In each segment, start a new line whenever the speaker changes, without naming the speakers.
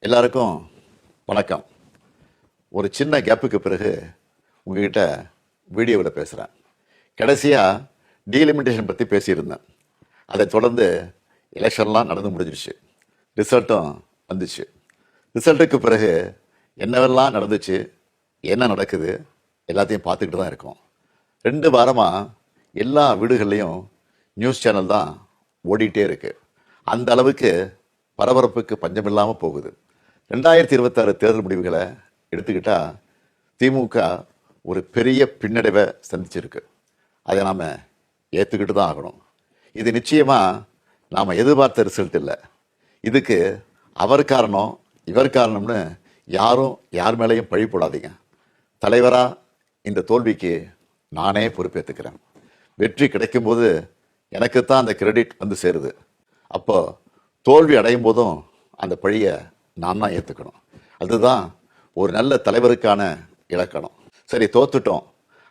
எல்லாருக்கும் வணக்கம். ஒரு சின்ன கேப்புக்கு பிறகு உங்ககிட்ட வீடியோவில் பேசுகிறேன். கடைசியாக டீலிமிட்டேஷன் பற்றி பேசியிருந்தேன். அதை தொடர்ந்து எலெக்ஷன்லாம் நடந்து முடிஞ்சிருச்சு, ரிசல்ட்டும் வந்துச்சு. ரிசல்ட்டுக்கு பிறகு என்னவெல்லாம் நடந்துச்சு, என்ன நடக்குது எல்லாத்தையும் பார்த்துக்கிட்டு தான் இருக்கோம். 2 வாரமாக எல்லா வீடுகள்லையும் நியூஸ் சேனல் தான் ஓடிட்டே இருக்கு. அந்த அளவுக்கு பரபரப்புக்கு பஞ்சமில்லாமல் போகுது. 2026 தேர்தல் முடிவுகளை எடுத்துக்கிட்டா திமுக ஒரு பெரிய பின்னடைவை சந்திச்சிருக்கு. அதை நாம் ஏற்றுக்கிட்டு தான் ஆகணும். இது நிச்சயமாக நாம் எதிர்பார்த்த ரிசல்ட் இல்லை. இதுக்கு அவர் காரணம் இவர் காரணம்னு யாரும் யார் மேலேயும் பழி போடாதீங்க. தலைவராக இந்த தோல்விக்கு நானே பொறுப்பேற்றுக்கிறேன். வெற்றி கிடைக்கும்போது எனக்குத்தான் அந்த கிரெடிட் வந்து சேருது. அப்போ தோல்வி அடையும் போதும் அந்த பழியை நான் தான் ஏற்றுக்கணும். அதுதான் ஒரு நல்ல தலைவருக்கான இலக்கணம். சரி, தோத்துட்டோம்,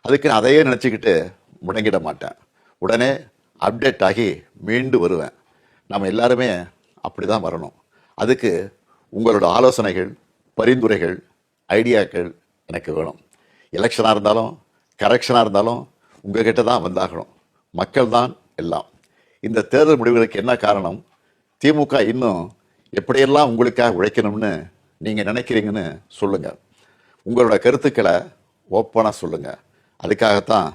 அதுக்கு நான் அதையே நினச்சிக்கிட்டு முடங்கிட மாட்டேன். உடனே அப்டேட் ஆகி மீண்டு வருவேன். நம்ம எல்லாருமே அப்படி தான் வரணும். அதுக்கு உங்களோட ஆலோசனைகள், பரிந்துரைகள், ஐடியாக்கள் எனக்கு வேணும். எலெக்ஷனாக இருந்தாலும் கரெக்ஷனாக இருந்தாலும் உங்ககிட்ட தான் வந்தாகணும். மக்கள் தான் எல்லாம். இந்த தேர்தல் முடிவுகளுக்கு என்ன காரணம்? திமுக இன்னும் எப்படியெல்லாம் உங்களுக்காக உழைக்கணும்னு நீங்கள் நினைக்கிறீங்கன்னு சொல்லுங்கள். உங்களோட கருத்துக்களை ஓப்பனாக சொல்லுங்கள். அதுக்காகத்தான்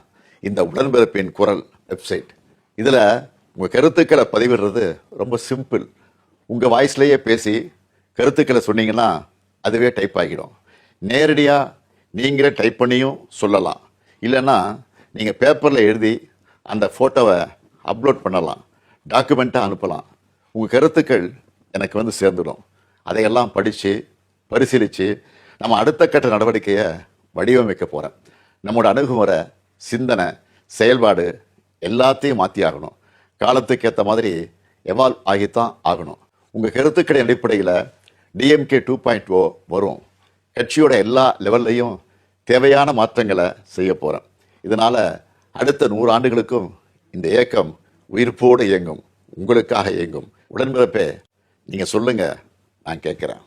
இந்த உடன்பிறப்பின் குரல் வெப்சைட். இதில் உங்கள் கருத்துக்களை பதிவிடுறது ரொம்ப சிம்பிள். உங்கள் வாய்ஸ்லேயே பேசி கருத்துக்களை சொன்னீங்கன்னா அதுவே டைப் ஆகிடும். நேரடியாக நீங்களே டைப் பண்ணியும் சொல்லலாம். இல்லைன்னா நீங்கள் பேப்பரில் எழுதி அந்த ஃபோட்டோவை அப்லோட் பண்ணலாம், டாக்குமெண்ட்டாக அனுப்பலாம். உங்கள் கருத்துக்கள் எனக்கு வந்து சேர்ந்துடும். அதையெல்லாம் படித்து பரிசீலித்து நம்ம அடுத்த கட்ட நடவடிக்கையை வடிவமைக்க போகிறேன். நம்மளோட அணுகுமுறை, சிந்தனை, செயல்பாடு எல்லாத்தையும் மாற்றி ஆகணும். காலத்துக்கு ஏற்ற மாதிரி எவால்வ் ஆகித்தான் ஆகணும். உங்கள் கருத்துக்களின் அடிப்படையில் டிஎம்கே 2.0 வரும். கட்சியோட எல்லா லெவல்லையும் தேவையான மாற்றங்களை செய்ய போகிறேன். இதனால் அடுத்த 100 ஆண்டுகளுக்கும் இந்த இயக்கம் உயிர்ப்போடு இயங்கும், உங்களுக்காக இயங்கும். உடன்பிறப்பே, நீங்கள் சொல்லுங்கள், நான் கேட்குறேன்.